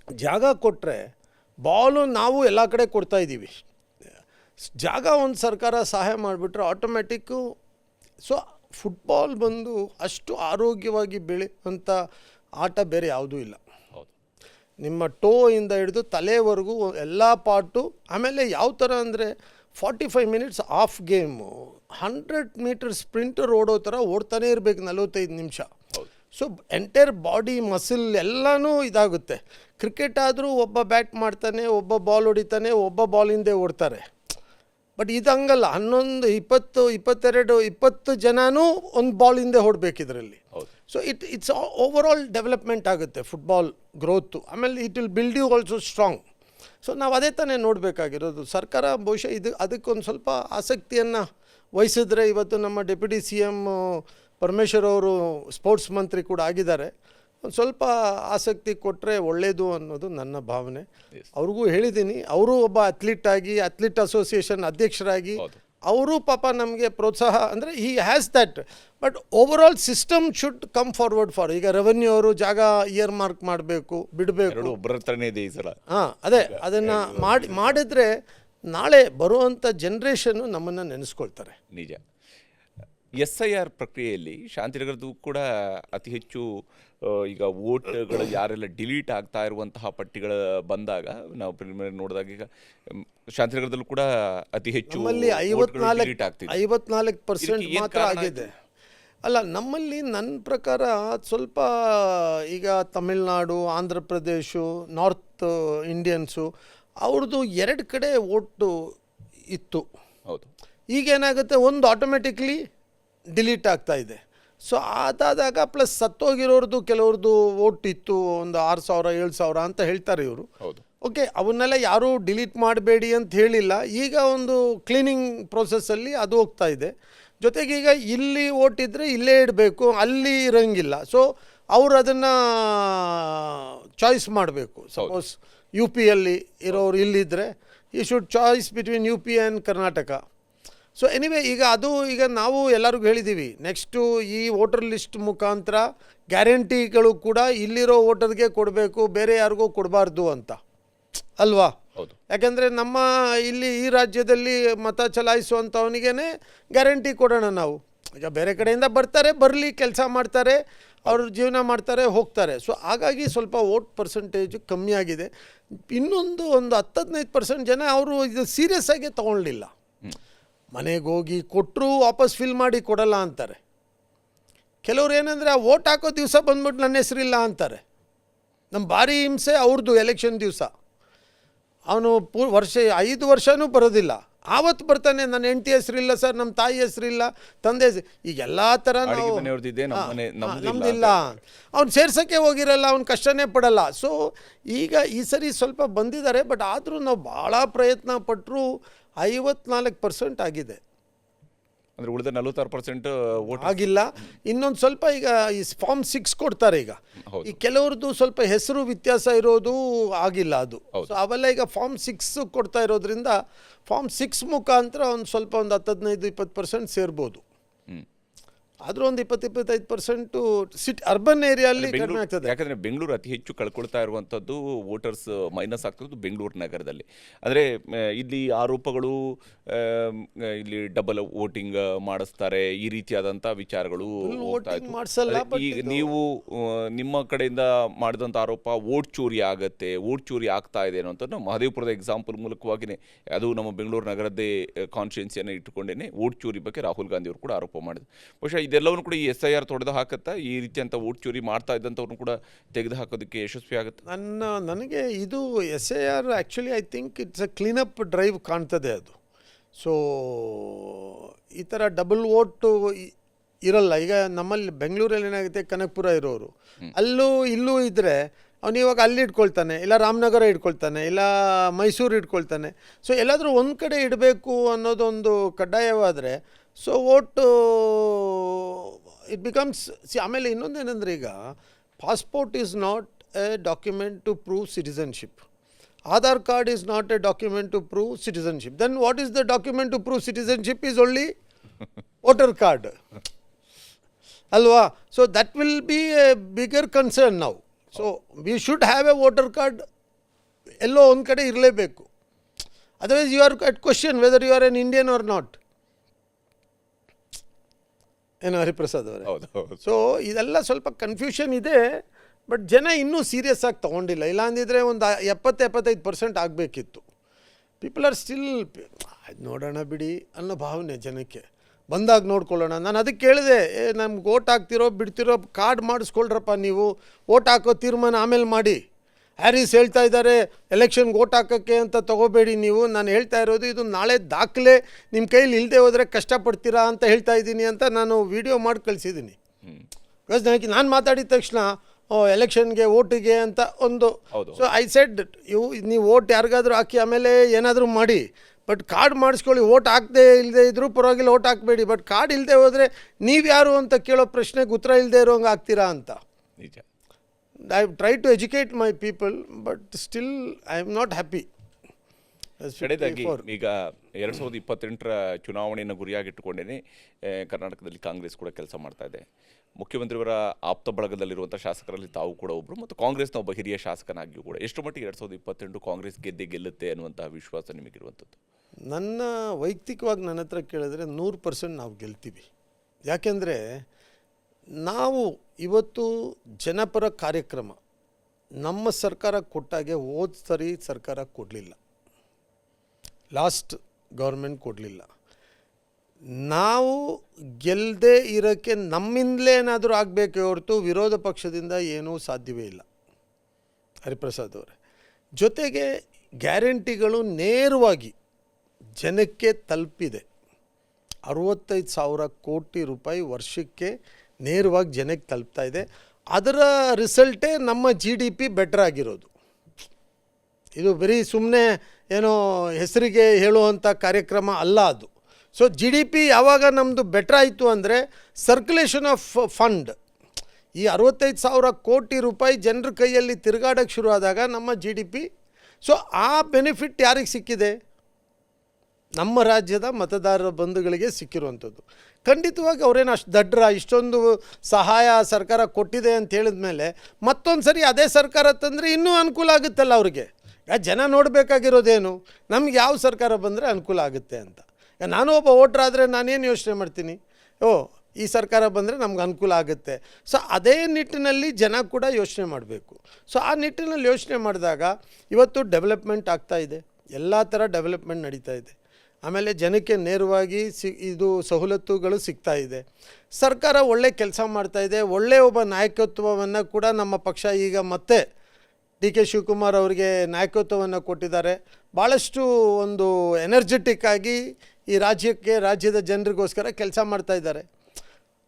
ಜಾಗ ಕೊಟ್ಟರೆ ಬಾಲು ನಾವು ಎಲ್ಲ ಕಡೆ ಕೊಡ್ತಾ ಇದ್ದೀವಿ. ಜಾಗ ಒಂದು ಸರ್ಕಾರ ಸಹಾಯ ಮಾಡಿಬಿಟ್ರೆ ಆಟೋಮ್ಯಾಟಿಕ್ಕು. ಸೊ ಫುಟ್ಬಾಲ್ ಬಂದು ಅಷ್ಟು ಆರೋಗ್ಯವಾಗಿ ಬೆಳೆಯುವಂಥ ಆಟ ಬೇರೆ ಯಾವುದೂ ಇಲ್ಲ. ನಿಮ್ಮ ಟೋ ಇಂದ ಹಿಡಿದು ತಲೆವರೆಗೂ ಎಲ್ಲ ಪಾರ್ಟು. ಆಮೇಲೆ ಯಾವ ಥರ ಅಂದರೆ 45 minutes of game 100 metre sprinter ಓಡೋ ಥರ ಓಡ್ತಾನೆ ಇರಬೇಕು 45 ನಿಮಿಷ. ಸೊ ಎಂಟೈರ್ ಬಾಡಿ ಮಸಿಲ್ ಎಲ್ಲನೂ ಇದಾಗುತ್ತೆ. ಕ್ರಿಕೆಟ್ ಆದರೂ ಒಬ್ಬ ಬ್ಯಾಟ್ ಮಾಡ್ತಾನೆ, ಒಬ್ಬ ಬಾಲ್ ಹೊಡಿತಾನೆ, ಒಬ್ಬ ಬಾಲಿಂದೇ ಓಡ್ತಾರೆ. ಬಟ್ ಇದು ಹಂಗಲ್ಲ, 11 20 22 20 ಜನನೂ ಒಂದು ಬಾಲಿಂದೇ ಹೊಡಬೇಕು ಇದರಲ್ಲಿ. So it's overall development ಆಗುತ್ತೆ ಫುಟ್ಬಾಲ್ ಗ್ರೋತು. ಆಮೇಲೆ it will build you also strong. So ನಾವು ಅದೇ ತಾನೇ ನೋಡಬೇಕಾಗಿರೋದು. ಸರ್ಕಾರ ಬಹುಶಃ ಅದಕ್ಕೊಂದು ಸ್ವಲ್ಪ ಆಸಕ್ತಿಯನ್ನು ವಹಿಸಿದ್ರೆ, ಇವತ್ತು ನಮ್ಮ ಡೆಪ್ಯೂಟಿ CM ಪರಮೇಶ್ವರ್ ಅವರು ಸ್ಪೋರ್ಟ್ಸ್ ಮಂತ್ರಿ ಕೂಡ ಆಗಿದ್ದಾರೆ, ಒಂದು ಸ್ವಲ್ಪ ಆಸಕ್ತಿ ಕೊಟ್ಟರೆ ಒಳ್ಳೆಯದು ಅನ್ನೋದು ನನ್ನ ಭಾವನೆ. ಅವ್ರಿಗೂ ಹೇಳಿದ್ದೀನಿ, ಅವರು ಒಬ್ಬ ಅಥ್ಲೀಟ್ ಅಸೋಸಿಯೇಷನ್ ಅಧ್ಯಕ್ಷರಾಗಿ ಅವರು ಪಾಪ ನಮಗೆ ಪ್ರೋತ್ಸಾಹ ಅಂದರೆ he has that. But over all system should come forward for. ಈಗ ರೆವೆನ್ಯೂ ಅವರು ಜಾಗ ಇಯರ್ ಮಾರ್ಕ್ ಮಾಡಬೇಕು, ಬಿಡಬೇಕು. ಹಾಂ, ಅದೇ ಅದನ್ನು ಮಾಡಿದರೆ ನಾಳೆ ಬರುವಂಥ ಜನ್ರೇಷನ್ನು ನಮ್ಮನ್ನು ನೆನೆಸ್ಕೊಳ್ತಾರೆ. ನಿಜ. SIR ಪ್ರಕ್ರಿಯೆಯಲ್ಲಿ ಶಾಂತಿನಗರದ್ದು ಕೂಡ ಅತಿ ಹೆಚ್ಚು ಈಗ ವೋಟ್ಗಳು ಯಾರೆಲ್ಲ ಡಿಲೀಟ್ ಆಗ್ತಾ ಇರುವಂತಹ ಪಟ್ಟಿಗಳ ಬಂದಾಗ ನಾವು ಪ್ರಿಲಿಮಿನರಿ ನೋಡಿದಾಗ ಈಗ ಶಾಂತಿನಗರದಲ್ಲೂ ಕೂಡ ಅತಿ ಹೆಚ್ಚು ನಮ್ಮಲ್ಲಿ 54% ಮಾತ್ರ ಆಗಿದೆ. ಅಲ್ಲ, ನಮ್ಮಲ್ಲಿ ನನ್ನ ಪ್ರಕಾರ ಸ್ವಲ್ಪ ಈಗ ತಮಿಳ್ನಾಡು, ಆಂಧ್ರ ಪ್ರದೇಶ, ನಾರ್ತ್ ಇಂಡಿಯನ್ಸು ಅವ್ರದ್ದು 2 ಕಡೆ ಓಟು ಇತ್ತು. ಹೌದು. ಈಗೇನಾಗುತ್ತೆ, ಒಂದು ಆಟೋಮೆಟಿಕ್ಲಿ ಡಿಲೀಟ್ ಆಗ್ತಾ ಇದೆ. ಸೊ ಅದಾದಾಗ ಪ್ಲಸ್ ಸತ್ತೋಗಿರೋರ್ದು ಕೆಲವ್ರದ್ದು ಓಟ್ ಇತ್ತು, ಒಂದು 6,000 7,000 ಅಂತ ಹೇಳ್ತಾರೆ ಇವರು. ಓಕೆ, ಅವನ್ನೆಲ್ಲ ಯಾರೂ ಡಿಲೀಟ್ ಮಾಡಬೇಡಿ ಅಂತ ಹೇಳಿಲ್ಲ. ಈಗ ಒಂದು ಕ್ಲೀನಿಂಗ್ ಪ್ರೋಸೆಸ್ಸಲ್ಲಿ ಅದು ಹೋಗ್ತಾ ಇದೆ. ಜೊತೆಗೆ ಈಗ ಇಲ್ಲಿ ಓಟ್ ಇದ್ದರೆ ಇಲ್ಲೇ ಇಡಬೇಕು, ಅಲ್ಲಿ ಇರೋಂಗಿಲ್ಲ. ಸೊ ಅವರು ಅದನ್ನು ಚಾಯ್ಸ್ ಮಾಡಬೇಕು. ಸಪೋಸ್ UPಯಲ್ಲಿ ಇರೋರು ಇಲ್ಲಿದ್ದರೆ ಈ should choice between UP and Karnataka. So anyway, ಈಗ ನಾವು ಎಲ್ಲರಿಗೂ ಹೇಳಿದ್ದೀವಿ, ನೆಕ್ಸ್ಟು ಈ ವೋಟರ್ ಲಿಸ್ಟ್ ಮುಖಾಂತರ ಗ್ಯಾರಂಟಿಗಳು ಕೂಡ ಇಲ್ಲಿರೋ ವೋಟರ್ಗೆ ಕೊಡಬೇಕು, ಬೇರೆ ಯಾರಿಗೂ ಕೊಡಬಾರ್ದು ಅಂತ ಅಲ್ವಾ? ಯಾಕೆಂದರೆ ನಮ್ಮ ಇಲ್ಲಿ ಈ ರಾಜ್ಯದಲ್ಲಿ ಮತ ಚಲಾಯಿಸುವಂಥವನಿಗೇ ಗ್ಯಾರಂಟಿ ಕೊಡೋಣ ನಾವು. ಈಗ ಬೇರೆ ಕಡೆಯಿಂದ ಬರ್ತಾರೆ, ಬರಲಿ, ಕೆಲಸ ಮಾಡ್ತಾರೆ, ಅವ್ರ ಜೀವನ ಮಾಡ್ತಾರೆ, ಹೋಗ್ತಾರೆ. ಸೊ ಹಾಗಾಗಿ ಸ್ವಲ್ಪ ವೋಟ್ ಪರ್ಸೆಂಟೇಜು ಕಮ್ಮಿ ಆಗಿದೆ. ಇನ್ನೊಂದು 10-15% ಜನ ಅವರು ಇದು ಸೀರಿಯಸ್ ಆಗಿ ತೊಗೊಳ್ಳಿಲ್ಲ. ಮನೆಗೆ ಹೋಗಿ ಕೊಟ್ಟರು ವಾಪಸ್ ಫಿಲ್ ಮಾಡಿ ಕೊಡಲ್ಲ ಅಂತಾರೆ. ಕೆಲವ್ರು ಏನಂದರೆ ಆ ವೋಟ್ ಹಾಕೋ ದಿವಸ ಬಂದ್ಬಿಟ್ಟು ನನ್ನ ಹೆಸರಿಲ್ಲ ಅಂತಾರೆ. ನಮ್ಮ ಭಾರಿ ಹಿಂಸೆ ಅವ್ರದ್ದು. ಎಲೆಕ್ಷನ್ ದಿವಸ ಅವನು 5 ವರ್ಷವೂ ಬರೋದಿಲ್ಲ. ಆವತ್ತು ಬರ್ತಾನೆ, ನನ್ನ ಹೆಂಡತಿ ಹೆಸರಿಲ್ಲ ಸರ್, ನಮ್ಮ ತಾಯಿ ಹೆಸರಿಲ್ಲ, ತಂದೆ ಈಗ ಎಲ್ಲ ಥರ ನಮ್ಮದಿಲ್ಲ. ಅವ್ನು ಸೇರ್ಸೋಕ್ಕೆ ಹೋಗಿರಲ್ಲ, ಅವ್ನು ಕಷ್ಟನೇ ಪಡಲ್ಲ. ಸೊ ಈಗ ಈ ಸರಿ ಸ್ವಲ್ಪ ಬಂದಿದ್ದಾರೆ. ಬಟ್ ಆದರೂ ನಾವು ಭಾಳ ಪ್ರಯತ್ನ ಪಟ್ಟರು 54% ಆಗಿದೆ. ಅಂದರೆ ಉಳಿದ 46% ವೋಟ್ ಆಗಿಲ್ಲ. ಇನ್ನೊಂದು ಸ್ವಲ್ಪ ಈಗ ಈ ಫಾರ್ಮ್ 6 ಕೊಡ್ತಾರೆ. ಈಗ ಈ ಕೆಲವ್ರದ್ದು ಸ್ವಲ್ಪ ಹೆಸರು ವ್ಯತ್ಯಾಸ ಇರೋದು ಆಗಿಲ್ಲ ಅದು. ಸೊ ಅವೆಲ್ಲ ಈಗ ಫಾರ್ಮ್ 6 ಕೊಡ್ತಾ ಇರೋದ್ರಿಂದ ಫಾರ್ಮ್ 6 ಮುಖಾಂತರ ಒಂದು ಸ್ವಲ್ಪ ಒಂದು 15-20% ಸೇರ್ಬೋದು. ಆದರೂ ಒಂದು 20-25% ಅರ್ಬನ್ ಏರಿಯಲ್ಲಿ ಕಡಿಮೆ ಆಗ್ತದೆ. ಯಾಕಂದರೆ ಬೆಂಗಳೂರು ಅತಿ ಹೆಚ್ಚು ಕಳ್ಕೊಳ್ತಾ ಇರುವಂಥದ್ದು, ವೋಟರ್ಸ್ ಮೈನಸ್ ಆಗ್ತಿರೋದು ಬೆಂಗಳೂರು ನಗರದಲ್ಲಿ. ಅಂದರೆ ಇಲ್ಲಿ ಆರೋಪಗಳು, ಇಲ್ಲಿ ಡಬಲ್ ವೋಟಿಂಗ್ ಮಾಡಿಸ್ತಾರೆ, ಈ ರೀತಿಯಾದಂಥ ವಿಚಾರಗಳು ಈಗ ನೀವು ನಿಮ್ಮ ಕಡೆಯಿಂದ ಮಾಡಿದಂಥ ಆರೋಪ ವೋಟ್ ಚೋರಿ ಆಗುತ್ತೆ, ವೋಟ್ ಚೋರಿ ಆಗ್ತಾ ಇದೆ ಅನ್ನೋ ಅಂತ ಮಹದೇವಪುರದ ಎಕ್ಸಾಂಪಲ್ ಮೂಲಕವಾಗಿಯೇ, ಅದು ನಮ್ಮ ಬೆಂಗಳೂರು ನಗರದ್ದೇ ಕಾನ್ಸ್ಟಿಟ್ಯೂನ್ಸಿಯನ್ನು ಇಟ್ಟುಕೊಂಡೇ ವೋಟ್ ಚೋರಿ ಬಗ್ಗೆ ರಾಹುಲ್ ಗಾಂಧಿ ಅವರು ಕೂಡ ಆರೋಪ ಮಾಡಿದ್ರು. ಬಹುಶಃ ಇದೆಲ್ಲವನ್ನು ಕೂಡ ಈ SIR ತೊಡೆದು ಹಾಕುತ್ತಾ, ಈ ರೀತಿಯಂಥ ವೋಟ್ ಚೋರಿ ಮಾಡ್ತಾ ಇದ್ದಂಥವ್ರನ್ನ ಕೂಡ ತೆಗೆದು ಹಾಕೋದಕ್ಕೆ ಯಶಸ್ವಿ ಆಗುತ್ತೆ? ನನಗೆ ಇದು SIR actually I think it's a cleanup drive ಕಾಣ್ತದೆ ಅದು. ಸೊ ಈ ಥರ ಡಬಲ್ ವೋಟು ಇರಲ್ಲ. ಈಗ ನಮ್ಮಲ್ಲಿ ಬೆಂಗಳೂರಲ್ಲಿ ಏನಾಗುತ್ತೆ, ಕನಕಪುರ ಇರೋರು ಇಲ್ಲೂ ಇದ್ದರೆ ಅವನು ಇವಾಗ ಅಲ್ಲಿ ಇಟ್ಕೊಳ್ತಾನೆ, ಇಲ್ಲ ರಾಮನಗರ ಇಟ್ಕೊಳ್ತಾನೆ, ಇಲ್ಲ ಮೈಸೂರು ಇಟ್ಕೊಳ್ತಾನೆ. ಸೊ ಎಲ್ಲಾದರೂ ಒಂದು ಕಡೆ ಇಡಬೇಕು ಅನ್ನೋದೊಂದು ಕಡ್ಡಾಯವಾದರೆ ಸೊ ವೋಟು ಇಟ್ ಬಿಕಮ್ಸ್ ಆಮೇಲೆ ಇನ್ನೊಂದೇನೆಂದರೆ, ಈಗ passport is not a document to prove citizenship. Aadhaar card is not a document to prove citizenship. Then what is the document to prove citizenship is only voter card. Alva? So that will be a bigger concern now. So we should have a voter card ಎಲ್ಲೋ ಒಂದು ಕಡೆ ಇರಲೇಬೇಕು. Otherwise you are at question whether you are an Indian or not. ಏನು ಹರಿಪ್ರಸಾದ್ ಅವರೇ? ಹೌದು ಹೌದು. So ಇದೆಲ್ಲ ಸ್ವಲ್ಪ ಕನ್ಫ್ಯೂಷನ್ ಇದೆ, ಬಟ್ ಜನ ಇನ್ನೂ ಸೀರಿಯಸ್ ಆಗಿ ತೊಗೊಂಡಿಲ್ಲ. ಇಲ್ಲಾಂದಿದ್ರೆ ಒಂದು 70-75% ಆಗಬೇಕಿತ್ತು. ಪೀಪಲ್ ಆರ್ ಸ್ಟಿಲ್ ನೋಡೋಣ ಬಿಡಿ ಅನ್ನೋ ಭಾವನೆ ಜನಕ್ಕೆ. ಬಂದಾಗ ನೋಡ್ಕೊಳ್ಳೋಣ. ನಾನು ಅದಕ್ಕೆ ಕೇಳಿದೆ, ನಮ್ಗೆ ಓಟ್ ಹಾಕ್ತಿರೋ ಬಿಡ್ತಿರೋ ಕಾರ್ಡ್ ಮಾಡಿಸ್ಕೊಳ್ರಪ್ಪ ನೀವು, ಓಟ್ ಹಾಕೋ ತೀರ್ಮಾನ ಆಮೇಲೆ ಮಾಡಿ. ಹ್ಯಾರಿಸ್ ಹೇಳ್ತಾ ಇದ್ದಾರೆ ಎಲೆಕ್ಷನ್ಗೆ ಓಟ್ ಹಾಕೋಕ್ಕೆ ಅಂತ ತೊಗೋಬೇಡಿ ನೀವು. ನಾನು ಹೇಳ್ತಾ ಇರೋದು ಇದು ನಾಳೆ ದಾಖಲೆ ನಿಮ್ಮ ಕೈಲಿ ಇಲ್ಲದೆ ಹೋದರೆ ಕಷ್ಟಪಡ್ತೀರಾ ಅಂತ ಹೇಳ್ತಾ ಇದ್ದೀನಿ ಅಂತ ನಾನು ವಿಡಿಯೋ ಮಾಡಿ ಕಳಿಸಿದ್ದೀನಿ. ಬಿಕಾಸ್ ನಾನು ಮಾತಾಡಿದ ತಕ್ಷಣ ಎಲೆಕ್ಷನ್ಗೆ ಓಟಿಗೆ ಅಂತ ಒಂದು, ಸೊ ಐ ಸೆಡ್ ನೀವು ಓಟ್ ಯಾರಿಗಾದ್ರೂ ಹಾಕಿ ಆಮೇಲೆ ಏನಾದರೂ ಮಾಡಿ, ಬಟ್ ಕಾರ್ಡ್ ಮಾಡಿಸ್ಕೊಳ್ಳಿ. ಓಟ್ ಹಾಕದೆ ಇಲ್ಲದೆ ಇದ್ರೂ ಪರವಾಗಿಲ್ಲ, ಓಟ್ ಹಾಕಬೇಡಿ. ಬಟ್ ಕಾರ್ಡ್ ಇಲ್ಲದೆ ಹೋದರೆ ನೀವು ಯಾರು ಅಂತ ಕೇಳೋ ಪ್ರಶ್ನೆಗೆ ಉತ್ತರ ಇಲ್ಲದೆ ಇರೋಂಗೆ ಆಗ್ತೀರಾ ಅಂತ. ನಿಜ. I try to educate my people, but still I am not happy. ಕಡೆದಾಗಿ ಈಗ 2028ರ ಚುನಾವಣೆಯನ್ನು ಗುರಿಯಾಗಿಟ್ಟುಕೊಂಡೇ ಕರ್ನಾಟಕದಲ್ಲಿ ಕಾಂಗ್ರೆಸ್ ಕೂಡ ಕೆಲಸ ಮಾಡ್ತಾ ಇದೆ. ಮುಖ್ಯಮಂತ್ರಿಯವರ ಆಪ್ತ ಬಳಗದಲ್ಲಿರುವಂಥ ಶಾಸಕರಲ್ಲಿ ತಾವು ಕೂಡ ಒಬ್ಬರು, ಮತ್ತು ಕಾಂಗ್ರೆಸ್ನ ಒಬ್ಬ ಹಿರಿಯ ಶಾಸಕನಾಗಿಯೂ ಕೂಡ. ಎಷ್ಟು ಮಟ್ಟಿಗೆ 2028 ಕಾಂಗ್ರೆಸ್ ಗೆಲ್ಲುತ್ತೆ ಅನ್ನುವಂತಹ ವಿಶ್ವಾಸ ನಿಮಗಿರುವಂಥದ್ದು? ನನ್ನ ವೈಯಕ್ತಿಕವಾಗಿ ನನ್ನ ಹತ್ರ ಕೇಳಿದ್ರೆ 100% ನಾವು ಗೆಲ್ತೀವಿ. ಯಾಕೆಂದರೆ ನಾವು ಇವತ್ತು ಜನಪರ ಕಾರ್ಯಕ್ರಮ ನಮ್ಮ ಸರ್ಕಾರ ಕೊಟ್ಟಾಗೆ ಹೋದ ಸರಿ ಸರ್ಕಾರ ಕೊಡಲಿಲ್ಲ, ಲಾಸ್ಟ್ ಗೌರ್ಮೆಂಟ್ ಕೊಡಲಿಲ್ಲ. ನಾವು ಗೆಲ್ಲದೆ ಇರೋಕ್ಕೆ ನಮ್ಮಿಂದಲೇ ಏನಾದರೂ ಆಗಬೇಕೇ ಹೊರತು ವಿರೋಧ ಪಕ್ಷದಿಂದ ಏನೂ ಸಾಧ್ಯವೇ ಇಲ್ಲ ಹರಿಪ್ರಸಾದ್ ಅವರೇ. ಜೊತೆಗೆ ಗ್ಯಾರಂಟಿಗಳು ನೇರವಾಗಿ ಜನಕ್ಕೆ ತಲುಪಿದೆ. 65,000 ಕೋಟಿ ರೂಪಾಯಿ ವರ್ಷಕ್ಕೆ ನೇರವಾಗಿ ಜನಕ್ಕೆ ತಲುಪ್ತಾ ಇದೆ. ಅದರ ರಿಸಲ್ಟೇ ನಮ್ಮ GDP ಬೆಟರ್ ಆಗಿರೋದು. ಇದು ಬರೀ ಸುಮ್ಮನೆ ಏನೋ ಹೆಸರಿಗೆ ಹೇಳುವಂಥ ಕಾರ್ಯಕ್ರಮ ಅಲ್ಲ ಅದು. ಸೊ GDP ಯಾವಾಗ ನಮ್ಮದು ಬೆಟರ್ ಆಯಿತು ಅಂದರೆ ಸರ್ಕ್ಯುಲೇಷನ್ ಆಫ್ ಫಂಡ್, ಈ 65,000 ಕೋಟಿ ರೂಪಾಯಿ ಜನರ ಕೈಯಲ್ಲಿ ತಿರುಗಾಡೋಕ್ಕೆ ಶುರು ಆದಾಗ ನಮ್ಮ GDP, ಸೊ ಆ ಬೆನಿಫಿಟ್ ಯಾರಿಗೆ ಸಿಕ್ಕಿದೆ? ನಮ್ಮ ರಾಜ್ಯದ ಮತದಾರರ ಬಂಧುಗಳಿಗೆ ಸಿಕ್ಕಿರುವಂಥದ್ದು. ಖಂಡಿತವಾಗಿ ಅವರೇನು ಅಷ್ಟು ದಡ್ರ, ಇಷ್ಟೊಂದು ಸಹಾಯ ಸರ್ಕಾರ ಕೊಟ್ಟಿದೆ ಅಂತ ಹೇಳಿದ ಮೇಲೆ ಮತ್ತೊಂದು ಸರಿ ಅದೇ ಸರ್ಕಾರ ತಂದರೆ ಇನ್ನೂ ಅನುಕೂಲ ಆಗುತ್ತಲ್ಲ ಅವ್ರಿಗೆ. ಜನ ನೋಡಬೇಕಾಗಿರೋದೇನು, ನಮ್ಗೆ ಯಾವ ಸರ್ಕಾರ ಬಂದರೆ ಅನುಕೂಲ ಆಗುತ್ತೆ ಅಂತ. ನಾನು ಒಬ್ಬ ವೋಟ್ರ್ ಆದರೆ ನಾನೇನು ಯೋಚನೆ ಮಾಡ್ತೀನಿ, ಈ ಸರ್ಕಾರ ಬಂದರೆ ನಮ್ಗೆ ಅನುಕೂಲ ಆಗುತ್ತೆ. ಸೊ ಅದೇ ನಿಟ್ಟಿನಲ್ಲಿ ಜನ ಕೂಡ ಯೋಚನೆ ಮಾಡಬೇಕು. ಸೊ ಆ ನಿಟ್ಟಿನಲ್ಲಿ ಯೋಚನೆ ಮಾಡಿದಾಗ ಇವತ್ತು ಡೆವಲಪ್ಮೆಂಟ್ ಆಗ್ತಾ ಇದೆ, ಎಲ್ಲ ಥರ ಡೆವಲಪ್ಮೆಂಟ್ ನಡೀತಾ ಇದೆ. ಆಮೇಲೆ ಜನಕ್ಕೆ ನೇರವಾಗಿ ಇದು ಸವಲತ್ತುಗಳು ಸಿಗ್ತಾ ಇದೆ. ಸರ್ಕಾರ ಒಳ್ಳೆ ಕೆಲಸ ಮಾಡ್ತಾಯಿದೆ. ಒಳ್ಳೆಯ ಒಬ್ಬ ನಾಯಕತ್ವವನ್ನು ಕೂಡ ನಮ್ಮ ಪಕ್ಷ ಈಗ ಮತ್ತೆ DK ಶಿವಕುಮಾರ್ ಅವರಿಗೆ ನಾಯಕತ್ವವನ್ನು ಕೊಟ್ಟಿದ್ದಾರೆ. ಭಾಳಷ್ಟು ಒಂದು ಎನರ್ಜೆಟಿಕ್ ಆಗಿ ಈ ರಾಜ್ಯದ ಜನರಿಗೋಸ್ಕರ ಕೆಲಸ ಮಾಡ್ತಾ ಇದ್ದಾರೆ.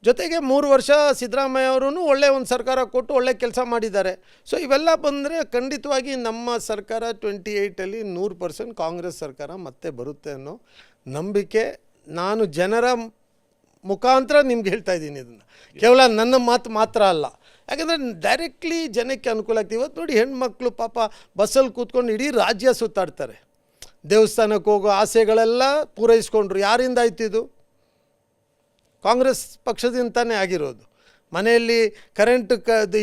ಜೊತೆಗೆ 3 ವರ್ಷ ಸಿದ್ದರಾಮಯ್ಯ ಅವರು ಒಳ್ಳೆಯ ಒಂದು ಸರ್ಕಾರ ಕೊಟ್ಟು ಒಳ್ಳೆ ಕೆಲಸ ಮಾಡಿದ್ದಾರೆ. ಸೊ ಇವೆಲ್ಲ ಬಂದರೆ ಖಂಡಿತವಾಗಿ ನಮ್ಮ ಸರ್ಕಾರ 28ಅಲ್ಲಿ 100% ಕಾಂಗ್ರೆಸ್ ಸರ್ಕಾರ ಮತ್ತೆ ಬರುತ್ತೆ ಅನ್ನೋ ನಂಬಿಕೆ ನಾನು ಜನರ ಮುಖಾಂತರ ನಿಮ್ಗೆ ಹೇಳ್ತಾ ಇದ್ದೀನಿ. ಇದನ್ನು ಕೇವಲ ನನ್ನ ಮಾತು ಮಾತ್ರ ಅಲ್ಲ, ಯಾಕಂದರೆ ಡೈರೆಕ್ಟ್ಲಿ ಜನಕ್ಕೆ ಅನುಕೂಲ ಆಗ್ತದೆ. ಇವತ್ತು ನೋಡಿ, ಹೆಣ್ಮಕ್ಳು ಪಾಪ ಬಸ್ಸಲ್ಲಿ ಕೂತ್ಕೊಂಡು ಇಡೀ ರಾಜ್ಯ ಸುತ್ತಾಡ್ತಾರೆ. ದೇವಸ್ಥಾನಕ್ಕೆ ಹೋಗೋ ಆಸೆಗಳೆಲ್ಲ ಪೂರೈಸ್ಕೊಂಡ್ರು. ಯಾರಿಂದ ಆಯ್ತಿದ್ದು? ಕಾಂಗ್ರೆಸ್ ಪಕ್ಷದಿಂದನೇ ಆಗಿರೋದು. ಮನೆಯಲ್ಲಿ ಕರೆಂಟ್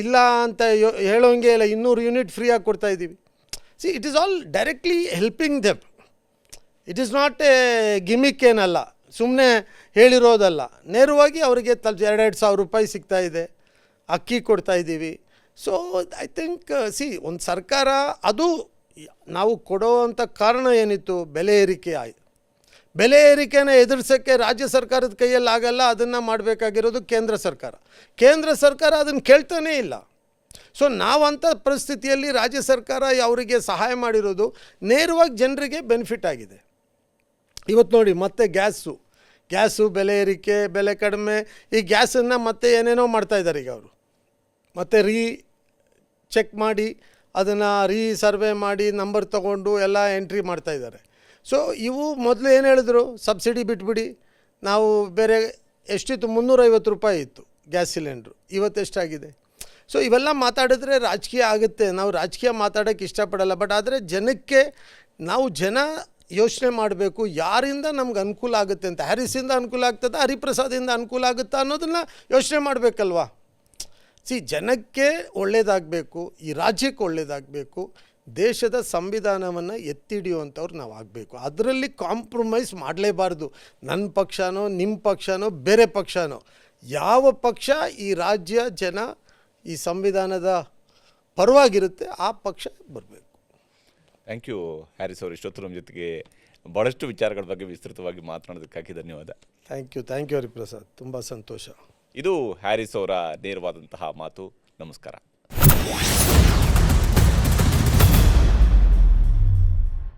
ಇಲ್ಲ ಅಂತ ಹೇಳೋಂಗೆ ಇಲ್ಲ, 200 ಯೂನಿಟ್ ಫ್ರೀಯಾಗಿ ಕೊಡ್ತಾಯಿದ್ದೀವಿ. See, it is all directly helping them. It is not a gimmick ಏನಲ್ಲ, ಸುಮ್ಮನೆ ಹೇಳಿರೋದಲ್ಲ. ನೇರವಾಗಿ ಅವರಿಗೆ 2,000 ರೂಪಾಯಿ ಸಿಗ್ತಾಯಿದೆ, ಅಕ್ಕಿ ಕೊಡ್ತಾಯಿದ್ದೀವಿ. ಸೊ ಐ ಥಿಂಕ್ ಒಂದು ಸರ್ಕಾರ ಅದು ನಾವು ಕೊಡೋವಂಥ ಕಾರಣ ಏನಿತ್ತು? ಬೆಲೆ ಏರಿಕೆ ಆಯಿತು. ಬೆಲೆ ಏರಿಕೆನ ಎದುರಿಸೋಕ್ಕೆ ರಾಜ್ಯ ಸರ್ಕಾರದ ಕೈಯಲ್ಲಿ ಆಗಲ್ಲ, ಅದನ್ನು ಮಾಡಬೇಕಾಗಿರೋದು ಕೇಂದ್ರ ಸರ್ಕಾರ. ಕೇಂದ್ರ ಸರ್ಕಾರ ಅದನ್ನು ಕೇಳ್ತಾನೇ ಇಲ್ಲ. ಸೊ ನಾವಂಥ ಪರಿಸ್ಥಿತಿಯಲ್ಲಿ ರಾಜ್ಯ ಸರ್ಕಾರ ಅವರಿಗೆ ಸಹಾಯ ಮಾಡಿರೋದು ನೇರವಾಗಿ ಜನರಿಗೆ ಬೆನಿಫಿಟ್ ಆಗಿದೆ. ಇವತ್ತು ನೋಡಿ, ಮತ್ತೆ ಗ್ಯಾಸು ಬೆಲೆ ಏರಿಕೆ, ಬೆಲೆ ಕಡಿಮೆ, ಈ ಗ್ಯಾಸನ್ನು ಮತ್ತೆ ಏನೇನೋ ಮಾಡ್ತಾಯಿದ್ದಾರೆ. ಈಗ ಅವರು ಮತ್ತೆ ಚೆಕ್ ಮಾಡಿ ಅದನ್ನು ಸರ್ವೆ ಮಾಡಿ ನಂಬರ್ ತೊಗೊಂಡು ಎಲ್ಲ ಎಂಟ್ರಿ ಮಾಡ್ತಾಯಿದ್ದಾರೆ. ಸೊ ಇವು ಮೊದಲು ಏನು ಹೇಳಿದ್ರು? ಸಬ್ಸಿಡಿ ಬಿಟ್ಬಿಡಿ, ನಾವು ಬೇರೆ ಎಷ್ಟಿತ್ತು? 350 ರೂಪಾಯಿ ಇತ್ತು ಗ್ಯಾಸ್ ಸಿಲಿಂಡ್ರು, ಇವತ್ತೆಷ್ಟಾಗಿದೆ? ಸೊ ಇವೆಲ್ಲ ಮಾತಾಡಿದ್ರೆ ರಾಜಕೀಯ ಆಗುತ್ತೆ. ನಾವು ರಾಜಕೀಯ ಮಾತಾಡೋಕ್ಕೆ ಇಷ್ಟಪಡಲ್ಲ. ಬಟ್ ಆದರೆ ಜನಕ್ಕೆ ನಾವು ಯೋಚನೆ ಮಾಡಬೇಕು, ಯಾರಿಂದ ನಮ್ಗೆ ಅನುಕೂಲ ಆಗುತ್ತೆ ಅಂತ. ಹ್ಯಾರಿಸಿಂದ ಅನುಕೂಲ ಆಗ್ತದೆ, ಹರಿಪ್ರಸಾದಿಂದ ಅನುಕೂಲ ಆಗುತ್ತಾ ಅನ್ನೋದನ್ನು ಯೋಚನೆ ಮಾಡಬೇಕಲ್ವಾ. ಜನಕ್ಕೆ ಒಳ್ಳೆಯದಾಗಬೇಕು, ಈ ರಾಜ್ಯಕ್ಕೆ ಒಳ್ಳೆಯದಾಗಬೇಕು, ದೇಶದ ಸಂವಿಧಾನವನ್ನು ಎತ್ತಿ ಹಿಡಿಯುವಂಥವ್ರು ನಾವು ಆಗಬೇಕು. ಅದರಲ್ಲಿ ಕಾಂಪ್ರಮೈಸ್ ಮಾಡಲೇಬಾರ್ದು. ನನ್ನ ಪಕ್ಷನೋ ನಿಮ್ಮ ಪಕ್ಷನೋ ಬೇರೆ ಪಕ್ಷನೋ, ಯಾವ ಪಕ್ಷ ಈ ರಾಜ್ಯ ಜನ ಈ ಸಂವಿಧಾನದ ಪರವಾಗಿರುತ್ತೆ ಆ ಪಕ್ಷ ಬರಬೇಕು. ಥ್ಯಾಂಕ್ ಯು ಹ್ಯಾರಿಸ್ ಅವರು, ಇಷ್ಟೊತ್ತು ನಮ್ಮ ಜೊತೆಗೆ ಭಾಳಷ್ಟು ವಿಚಾರಗಳ ಬಗ್ಗೆ ವಿಸ್ತೃತವಾಗಿ ಮಾತನಾಡೋದಕ್ಕಾಗಿ ಧನ್ಯವಾದ. ಥ್ಯಾಂಕ್ ಯು ಹರಿಪ್ರಸಾದ್, ತುಂಬ ಸಂತೋಷ. ಇದು ಹ್ಯಾರಿಸ್ ಅವರ ನೇರವಾದಂತಹ ಮಾತು. ನಮಸ್ಕಾರ.